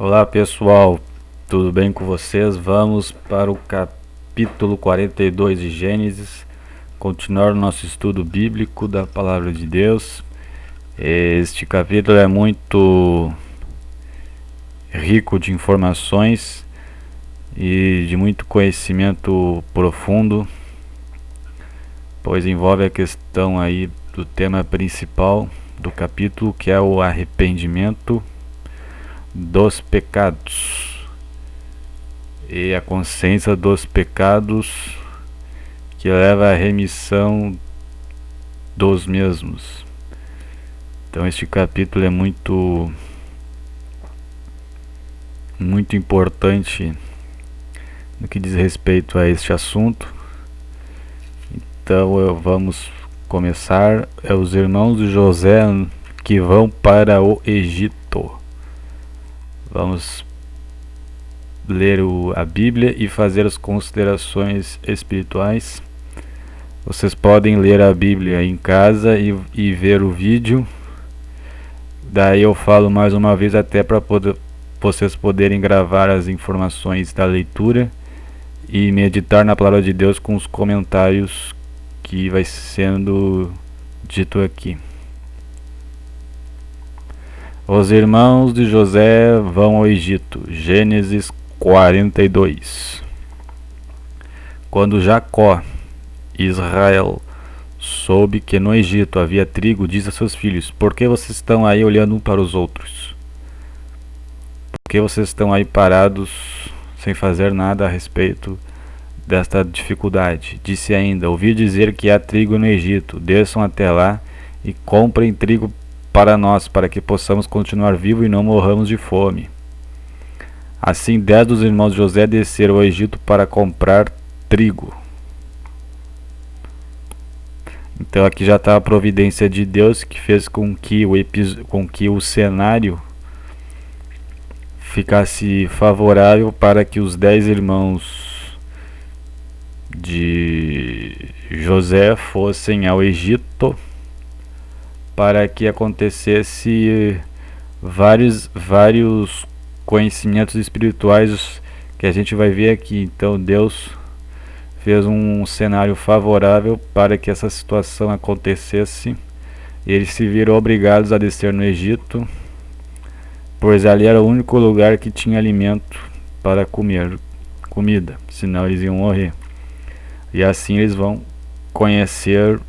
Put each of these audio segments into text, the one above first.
Olá pessoal, tudo bem com vocês? Vamos para o capítulo 42 de Gênesis, continuar o nosso estudo bíblico da Palavra de Deus. Este capítulo é muito rico de informações e de muito conhecimento profundo, pois envolve a questão aí do tema principal do capítulo, que é o arrependimento dos pecados e a consciência dos pecados que leva à remissão dos mesmos. Então este capítulo é muito importante no que diz respeito a este assunto. Então vamos começar. Os irmãos de José que vão para o Egito. Vamos ler a Bíblia e fazer as considerações espirituais. Vocês podem ler a Bíblia em casa e ver o vídeo. Daí eu falo mais uma vez até para vocês poderem gravar as informações da leitura e meditar na palavra de Deus com os comentários que vai sendo dito aqui. Os irmãos de José vão ao Egito. Gênesis 42. Quando Jacó, Israel, soube que no Egito havia trigo, disse a seus filhos: por que vocês estão aí olhando um para os outros? Por que vocês estão aí parados sem fazer nada a respeito desta dificuldade? Disse ainda: ouvi dizer que há trigo no Egito. Desçam até lá e comprem trigo para nós, para que possamos continuar vivos e não morramos de fome. Assim 10 dos irmãos de José desceram ao Egito para comprar trigo. Então aqui já está a providência de Deus, que fez com que o cenário ficasse favorável para que os 10 irmãos de José fossem ao Egito, para que acontecesse vários conhecimentos espirituais que a gente vai ver aqui. Então Deus fez um cenário favorável para que essa situação acontecesse. Eles se viram obrigados a descer no Egito, pois ali era o único lugar que tinha alimento para comer comida, senão eles iam morrer. E assim eles vão conhecer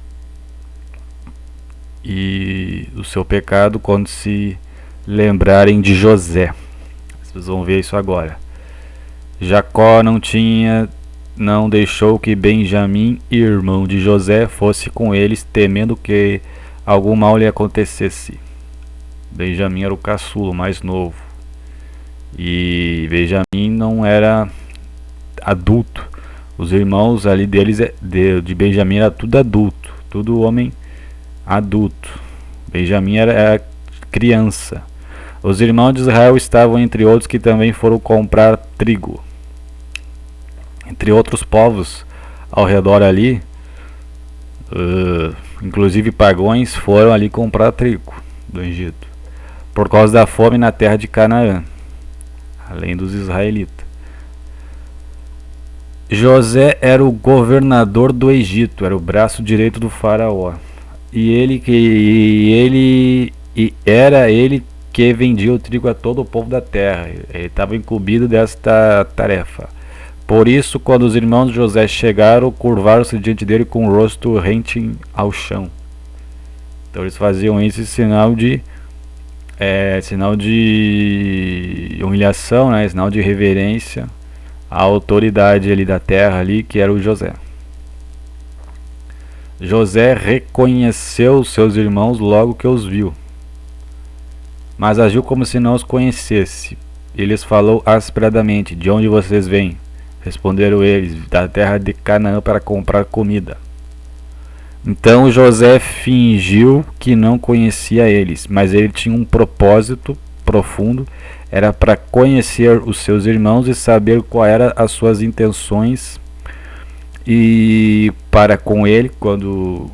o seu pecado quando se lembrarem de José. Vocês vão ver isso agora. Jacó não deixou que Benjamim, irmão de José, fosse com eles, temendo que algum mal lhe acontecesse. Benjamim era o caçula, o mais novo, e Benjamim não era adulto. Os irmãos ali de Benjamim era tudo adulto, tudo homem adulto. Benjamim era criança. Os irmãos de Israel estavam entre outros que também foram comprar trigo. Entre outros povos ao redor ali, inclusive pagãos, foram ali comprar trigo do Egito, por causa da fome na terra de Canaã, além dos israelitas. José era o governador do Egito, era o braço direito do faraó. Era ele que vendia o trigo a todo o povo da terra. Ele estava incumbido desta tarefa. Por isso, quando os irmãos de José chegaram, curvaram-se diante dele com o rosto rente ao chão. Então eles faziam esse sinal de humilhação, né? Sinal de reverência à autoridade ali da terra ali, que era o José. José reconheceu seus irmãos logo que os viu, mas agiu como se não os conhecesse. Ele lhes falou asperadamente: de onde vocês vêm? Responderam eles: da terra de Canaã, para comprar comida. Então José fingiu que não conhecia eles, mas ele tinha um propósito profundo. Era para conhecer os seus irmãos e saber qual eram as suas intenções, e para com ele, quando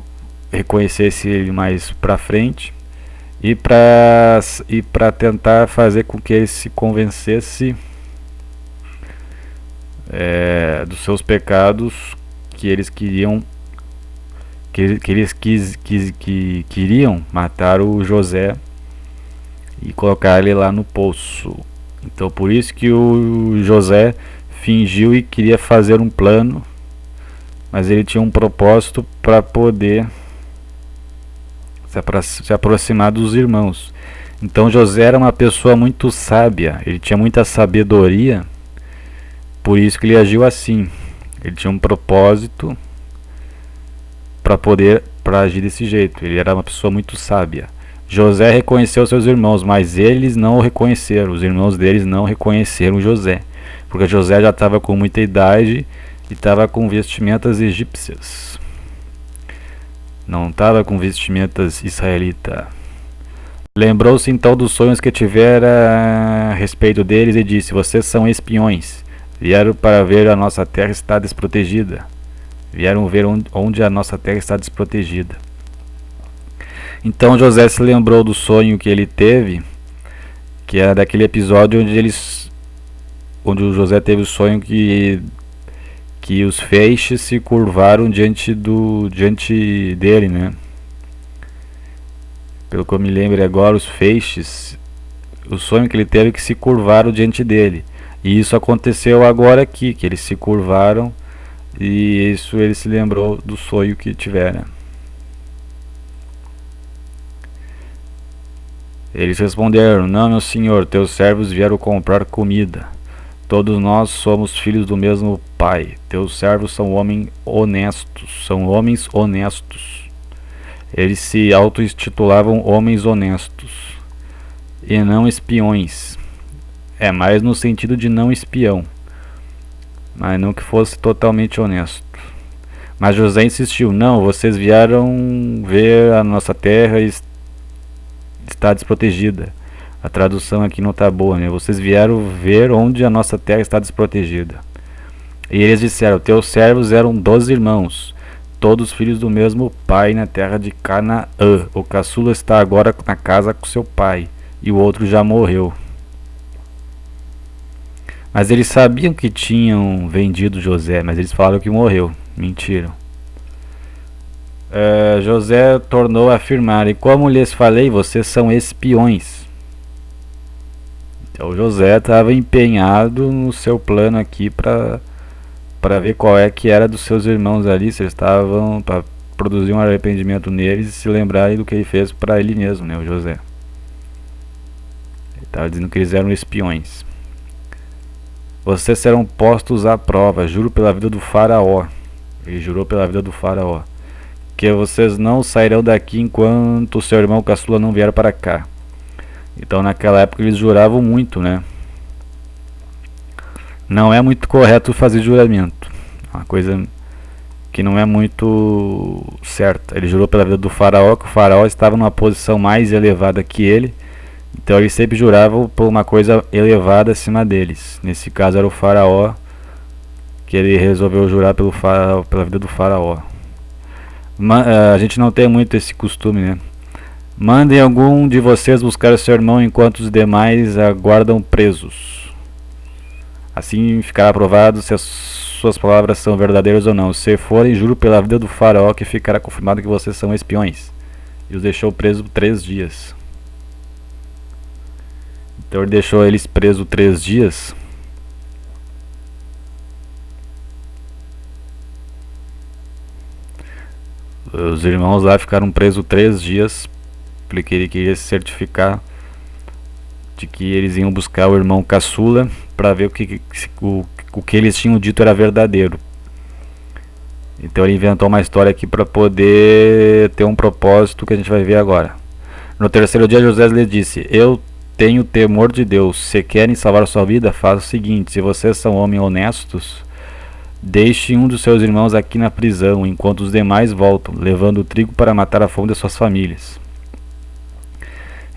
reconhecesse ele mais para frente, e para tentar fazer com que ele se convencesse dos seus pecados, que eles queriam que queriam matar o José e colocar ele lá no poço. Então por isso que o José fingiu e queria fazer um plano, mas ele tinha um propósito para poder se aproximar dos irmãos. Então José era uma pessoa muito sábia, ele tinha muita sabedoria, por isso que ele agiu assim. Ele tinha um propósito para agir desse jeito. Ele era uma pessoa muito sábia. José reconheceu seus irmãos, mas eles não o reconheceram. Os irmãos deles não reconheceram José, porque José já estava com muita idade e estava com vestimentas egípcias. Não estava com vestimentas israelitas. Lembrou-se então dos sonhos que tivera a respeito deles e disse: vocês são espiões. Vieram para ver a nossa terra está desprotegida. Vieram ver onde a nossa terra está desprotegida. Então José se lembrou do sonho que ele teve, que era daquele episódio onde o José teve o sonho que os feixes se curvaram diante dele, né? Pelo que eu me lembro agora, os feixes, o sonho que ele teve que se curvaram diante dele. E isso aconteceu agora aqui, que eles se curvaram, e isso ele se lembrou do sonho que tivera. Eles responderam: não, meu senhor, teus servos vieram comprar comida. Todos nós somos filhos do mesmo pai. Teus servos são homens honestos. Eles se auto-intitulavam homens honestos e não espiões. Mais no sentido de não espião, mas não que fosse totalmente honesto. Mas José insistiu: não, vocês vieram ver a nossa terra e está desprotegida. A tradução aqui não está boa, né? Vocês vieram ver onde a nossa terra está desprotegida. E eles disseram: teus servos eram 12 irmãos, todos filhos do mesmo pai na terra de Canaã. O caçula está agora na casa com seu pai, e o outro já morreu. Mas eles sabiam que tinham vendido José, mas eles falaram que morreu. Mentiram. José tornou a afirmar: e como lhes falei, vocês são espiões. Então José estava empenhado no seu plano aqui para ver qual é que era dos seus irmãos ali, se eles estavam para produzir um arrependimento neles e se lembrarem do que ele fez para ele mesmo, né, o José. Ele estava dizendo que eles eram espiões. Vocês serão postos à prova, juro pela vida do faraó. Ele jurou pela vida do faraó, que vocês não sairão daqui enquanto o seu irmão caçula não vier para cá. Então naquela época eles juravam muito, né? Não é muito correto fazer juramento, uma coisa que não é muito certa. Ele jurou pela vida do faraó, que o faraó estava numa posição mais elevada que ele, então eles sempre juravam por uma coisa elevada acima deles. Nesse caso era o faraó, que ele resolveu jurar pela vida do faraó. A gente não tem muito esse costume, né? Mandem algum de vocês buscar seu irmão enquanto os demais aguardam presos. Assim ficará provado se as suas palavras são verdadeiras ou não. Se forem, juro pela vida do faraó que ficará confirmado que vocês são espiões. E os deixou presos 3 dias. Então ele deixou eles presos 3 dias. Os irmãos lá ficaram presos 3 dias, porque ele queria se certificar de que eles iam buscar o irmão caçula para ver o que eles tinham dito era verdadeiro. Então ele inventou uma história aqui para poder ter um propósito que a gente vai ver agora. No 3º dia José lhe disse: eu tenho temor de Deus. Se querem salvar a sua vida, faça o seguinte: se vocês são homens honestos, deixe um dos seus irmãos aqui na prisão, enquanto os demais voltam, levando o trigo para matar a fome de suas famílias.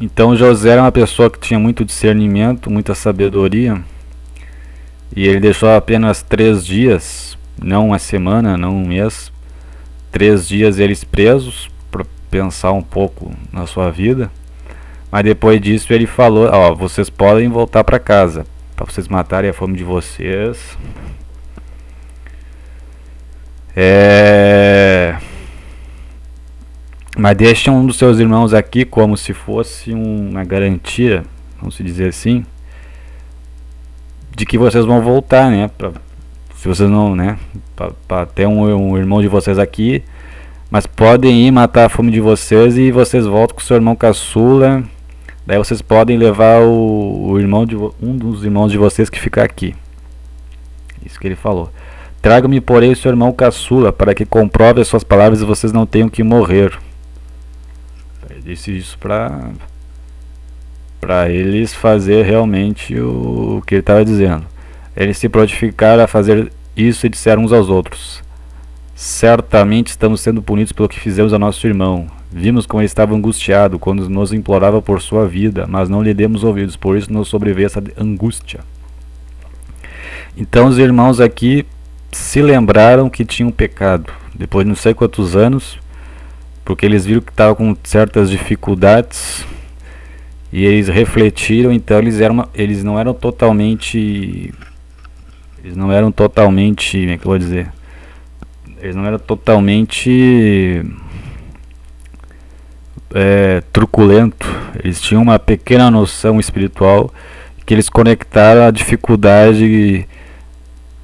Então José era uma pessoa que tinha muito discernimento, muita sabedoria, e ele deixou apenas 3 dias, não uma semana, não um mês, 3 dias eles presos, para pensar um pouco na sua vida. Mas depois disso ele falou, ó, vocês podem voltar para casa, para vocês matarem a fome de vocês. Mas deixa um dos seus irmãos aqui como se fosse uma garantia, vamos dizer assim, de que vocês vão voltar, né? Se vocês não, né? Para ter um irmão de vocês aqui, mas podem ir matar a fome de vocês e vocês voltam com o seu irmão caçula. Daí vocês podem levar um dos irmãos de vocês que fica aqui. Isso que ele falou. Traga-me, porém, o seu irmão caçula, para que comprove as suas palavras e vocês não tenham que morrer. Ele disse isso para eles fazer realmente o que ele estava dizendo. Eles se prontificaram a fazer isso e disseram uns aos outros: certamente estamos sendo punidos pelo que fizemos a nosso irmão. Vimos como ele estava angustiado quando nos implorava por sua vida, mas não lhe demos ouvidos, por isso nos sobreveio essa angústia. Então os irmãos aqui se lembraram que tinham pecado, depois de não sei quantos anos, porque eles viram que estavam com certas dificuldades, e eles refletiram. Então eles não eram totalmente, como é que eu vou dizer? Eles não eram totalmente truculento. Eles tinham uma pequena noção espiritual que eles conectaram a dificuldade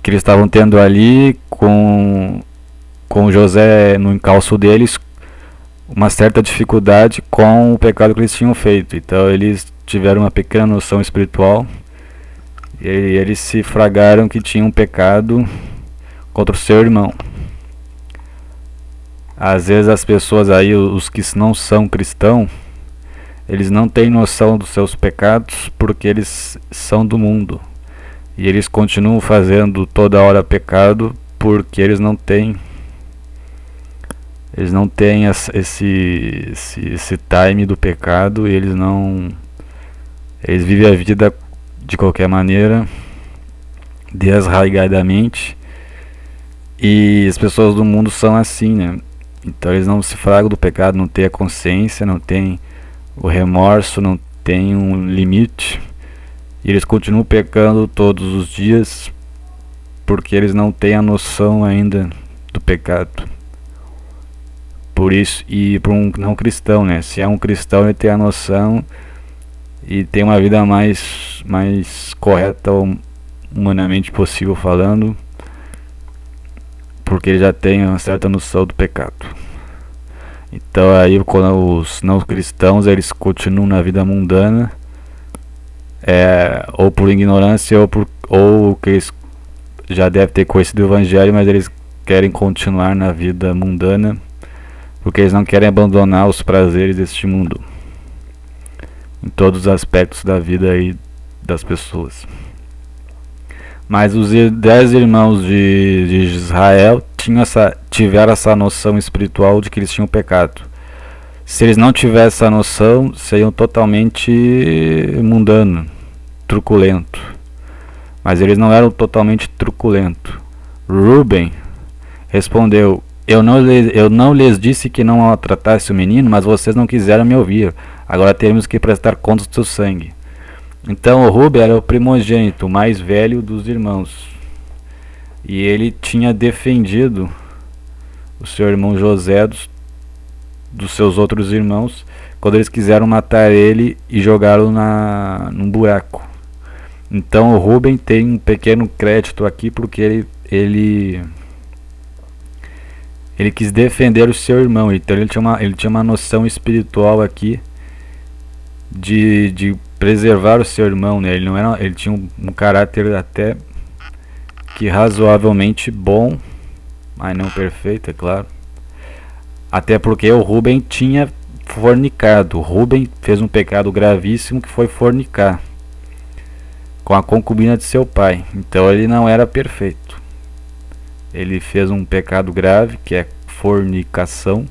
que eles estavam tendo ali com José no encalço deles, uma certa dificuldade com o pecado que eles tinham feito. Então eles tiveram uma pequena noção espiritual e eles se fragaram que tinham pecado contra o seu irmão. Às vezes as pessoas aí, os que não são cristãos, eles não têm noção dos seus pecados porque eles são do mundo. E eles continuam fazendo toda hora pecado porque eles não têm esse time do pecado, e eles vivem a vida de qualquer maneira, desarraigadamente. E as pessoas do mundo são assim, né? Então eles não se fragam do pecado, não têm a consciência, não têm o remorso, não têm um limite. E eles continuam pecando todos os dias porque eles não têm a noção ainda do pecado. Por isso, e para um não cristão, né? Se é um cristão, ele tem a noção e tem uma vida mais correta, humanamente possível falando, porque ele já tem uma certa noção do pecado. Então aí, quando os não cristãos, eles continuam na vida mundana, ou por ignorância, ou que eles já devem ter conhecido o evangelho, mas eles querem continuar na vida mundana porque eles não querem abandonar os prazeres deste mundo, em todos os aspectos da vida aí das pessoas. Mas os 10 irmãos de Israel tiveram essa noção espiritual de que eles tinham pecado. Se eles não tivessem essa noção, seriam totalmente mundanos, truculento. Mas eles não eram totalmente truculento. Reuben respondeu: eu não lhes disse que não maltratasse o menino, mas vocês não quiseram me ouvir. Agora teremos que prestar contas do seu sangue. Então o Reuben era o primogênito, o mais velho dos irmãos. E ele tinha defendido o seu irmão José dos seus outros irmãos, quando eles quiseram matar ele e jogaram num buraco. Então o Reuben tem um pequeno crédito aqui porque ele quis defender o seu irmão. Então ele tinha uma noção espiritual aqui de preservar o seu irmão, né? Ele tinha um caráter até que razoavelmente bom, mas não perfeito, é claro. Até porque o Reuben tinha fornicado. O Reuben fez um pecado gravíssimo, que foi fornicar com a concubina de seu pai. Então ele não era perfeito. Ele fez um pecado grave, que é fornicação.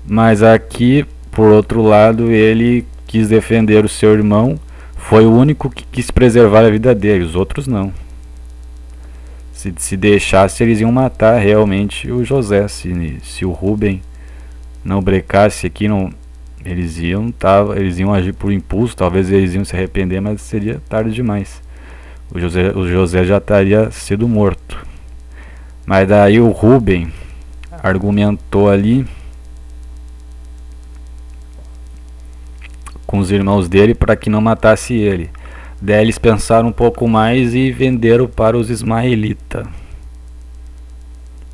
Mas aqui, por outro lado, ele quis defender o seu irmão. Foi o único que quis preservar a vida dele, os outros não. Se deixasse, eles iam matar realmente o José. Se o Reuben não brecasse aqui, Eles iam agir por impulso, talvez eles iam se arrepender, mas seria tarde demais. O José já estaria sido morto. Mas daí o Rubem argumentou ali com os irmãos dele para que não matasse ele. Daí eles pensaram um pouco mais e venderam para os ismaelitas.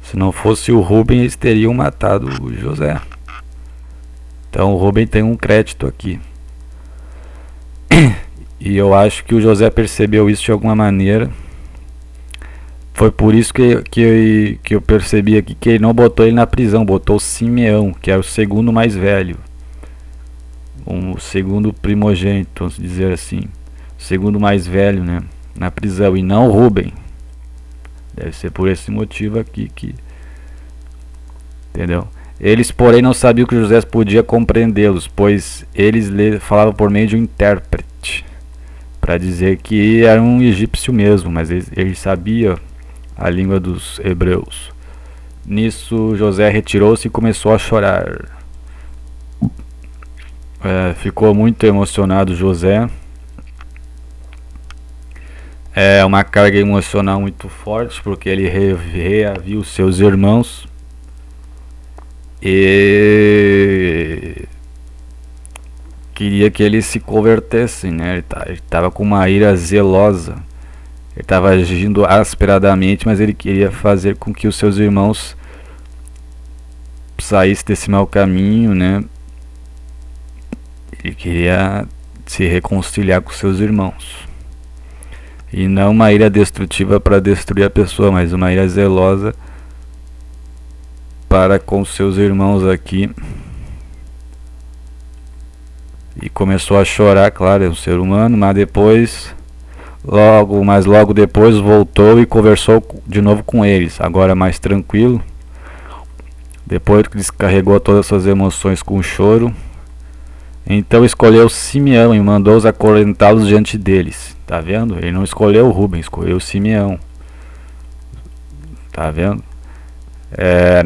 Se não fosse o Rubem, eles teriam matado o José. Então o Rubem tem um crédito aqui. E eu acho que o José percebeu isso de alguma maneira. Foi por isso que eu percebi aqui que ele não botou ele na prisão, botou o Simeão, que era o segundo mais velho. O segundo primogênito, vamos dizer assim. O segundo mais velho, né? Na prisão, e não o Rubem. Deve ser por esse motivo aqui que... Entendeu? Eles, porém, não sabiam que José podia compreendê-los, pois eles falavam por meio de um intérprete, para dizer que era um egípcio mesmo, mas ele sabia a língua dos hebreus. Nisso, José retirou-se e começou a chorar. Ficou muito emocionado José. É uma carga emocional muito forte, porque ele reviu seus irmãos e queria que eles se convertessem, né? Ele estava com uma ira zelosa. Ele estava agindo asperadamente, mas ele queria fazer com que os seus irmãos saíssem desse mau caminho, né? Ele queria se reconciliar com seus irmãos. E não uma ira destrutiva para destruir a pessoa, mas uma ira zelosa para com seus irmãos aqui. E começou a chorar, claro, é um ser humano, mas depois... Logo depois voltou e conversou de novo com eles, agora mais tranquilo. Depois que descarregou todas as suas emoções com choro, então escolheu Simeão e mandou-os acorrentá-los diante deles. Tá vendo? Ele não escolheu o Rubem, escolheu Simeão. Tá vendo?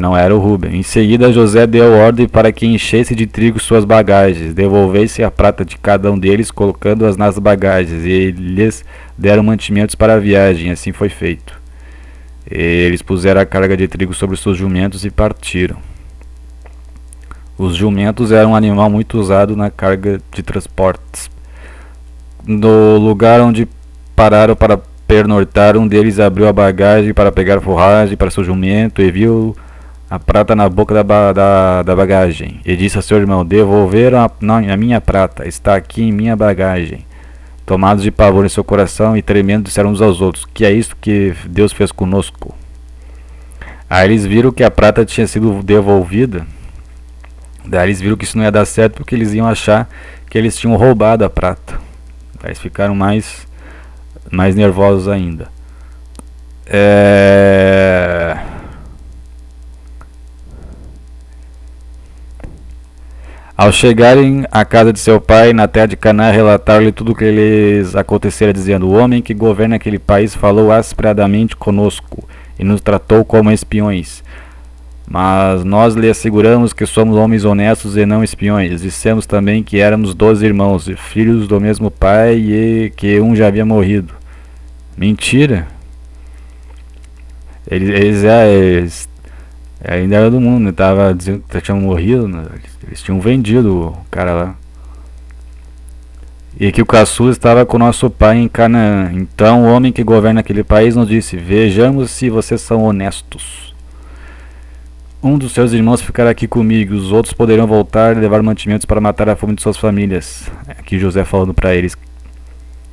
Não era o Rubem. Em seguida José deu ordem para que enchesse de trigo suas bagagens, devolvesse a prata de cada um deles, colocando-as nas bagagens, e lhes deram mantimentos para a viagem. Assim foi feito. Eles puseram a carga de trigo sobre seus jumentos e partiram. Os jumentos eram um animal muito usado na carga de transportes. No lugar onde pararam para pernoitar, um deles abriu a bagagem para pegar forragem para seu jumento e viu a prata na boca da bagagem. E disse a seu irmão: devolveram a minha prata, está aqui em minha bagagem. Tomados de pavor em seu coração e tremendo, disseram uns aos outros: que é isto que Deus fez conosco? Aí eles viram que a prata tinha sido devolvida. Daí eles viram que isso não ia dar certo, porque eles iam achar que eles tinham roubado a prata. Daí eles ficaram mais nervosos ainda. Ao chegarem à casa de seu pai, na terra de Canaã, relataram-lhe tudo o que lhes acontecera, dizendo: o homem que governa aquele país falou asperadamente conosco e nos tratou como espiões. Mas nós lhe asseguramos que somos homens honestos e não espiões. Dissemos também que éramos 12 irmãos, filhos do mesmo pai, e que um já havia morrido. Mentira! Eles ainda eram do mundo, estava dizendo que tinham morrido, né? Eles tinham vendido o cara lá. E que o caçula estava com nosso pai em Canaã. Então o homem que governa aquele país nos disse: vejamos se vocês são honestos. Um dos seus irmãos ficará aqui comigo, os outros poderão voltar e levar mantimentos para matar a fome de suas famílias. Aqui José falando para eles.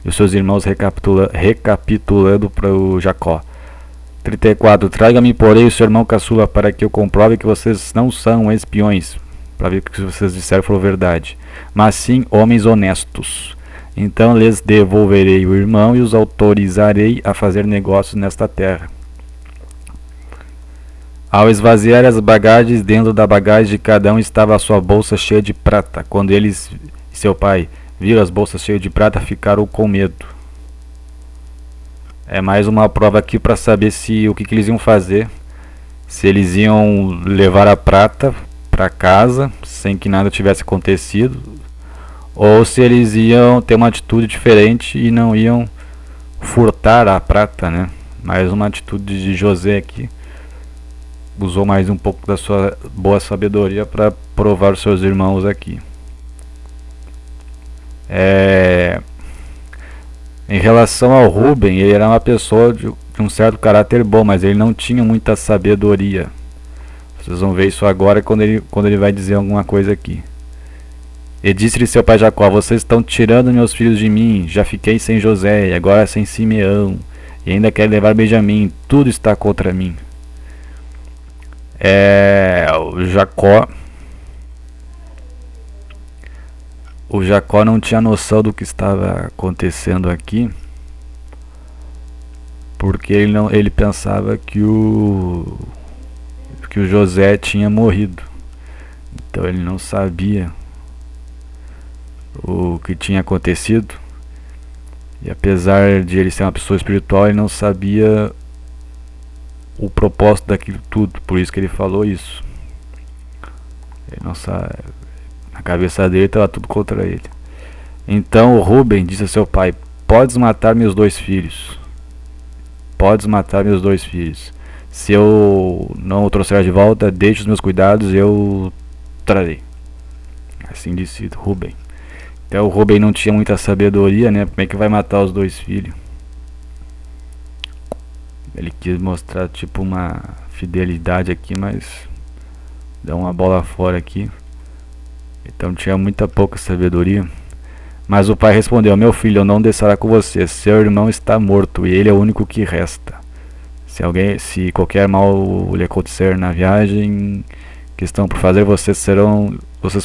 E os seus irmãos recapitulando para o Jacó. 34. Traga-me, porém, o seu irmão caçula, para que eu comprove que vocês não são espiões, para ver que o que vocês disseram foi verdade, mas sim homens honestos. Então lhes devolverei o irmão e os autorizarei a fazer negócios nesta terra. Ao esvaziar as bagagens, dentro da bagagem de cada um estava a sua bolsa cheia de prata. Quando eles e seu pai viram as bolsas cheias de prata, ficaram com medo. É mais uma prova aqui para saber o que eles iam fazer. Se eles iam levar a prata para casa sem que nada tivesse acontecido, ou se eles iam ter uma atitude diferente e não iam furtar a prata, né? Mais uma atitude de José aqui. Usou mais um pouco da sua boa sabedoria para provar os seus irmãos aqui. Em relação ao Rubem, ele era uma pessoa de um certo caráter bom, mas ele não tinha muita sabedoria. Vocês vão ver isso agora quando ele vai dizer alguma coisa aqui. E disse-lhe seu pai Jacó: vocês estão tirando meus filhos de mim. Já fiquei sem José, e agora sem Simeão, e ainda querem levar Benjamim. Tudo está contra mim. O Jacó não tinha noção do que estava acontecendo aqui, porque ele pensava que o José tinha morrido. Então ele não sabia o que tinha acontecido. E apesar de ele ser uma pessoa espiritual, ele não sabia o propósito daquilo tudo. Por isso que ele falou isso. Ele não sabe. Na cabeça dele estava tudo contra ele. Então o Rubem disse a seu pai: podes matar meus dois filhos. Podes matar meus dois filhos. Se eu não o trouxer de volta, deixe os meus cuidados e eu trarei. Assim disse Rubem. Então o Rubem não tinha muita sabedoria, né? Como é que vai matar os dois filhos? Ele quis mostrar tipo uma fidelidade aqui, mas deu uma bola fora aqui. Então tinha muita pouca sabedoria. Mas o pai respondeu: meu filho não descerá com você. Seu irmão está morto e ele é o único que resta. Se qualquer mal lhe acontecer na viagem que estão por fazer, vocês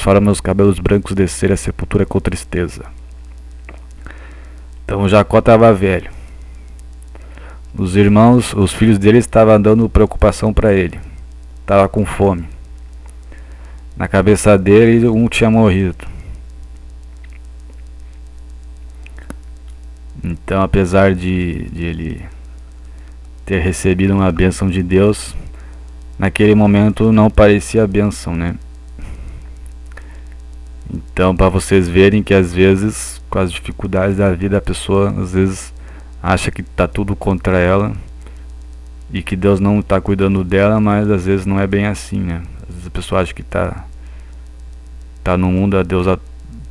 farão meus cabelos brancos descer a sepultura com tristeza. Então Jacó estava velho. Os filhos dele estavam dando preocupação para ele. Estava com fome. Na cabeça dele, um tinha morrido. Então, apesar de ele ter recebido uma bênção de Deus, naquele momento não parecia bênção, né? Então, para vocês verem que às vezes, com as dificuldades da vida, a pessoa às vezes acha que está tudo contra ela e que Deus não está cuidando dela, mas às vezes não é bem assim, né? Às vezes a pessoa acha que tá no mundo, Deus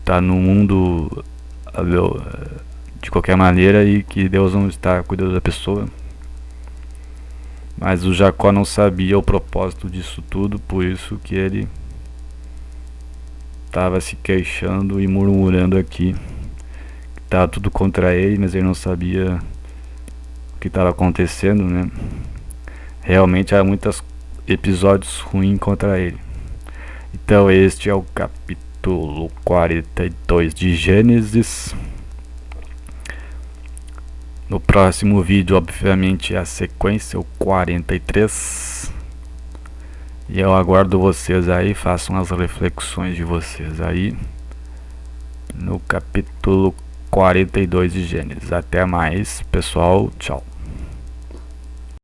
tá no mundo de qualquer maneira e que Deus não está cuidando da pessoa. Mas o Jacó não sabia o propósito disso tudo, por isso que ele estava se queixando e murmurando aqui. Estava tudo contra ele, mas ele não sabia o que estava acontecendo, né? Realmente há muitos episódios ruins contra ele. Então este é o capítulo 42 de Gênesis. No próximo vídeo, obviamente, a sequência, o 43. E eu aguardo vocês aí, façam as reflexões de vocês aí no capítulo 42 de Gênesis. Até mais, pessoal. Tchau.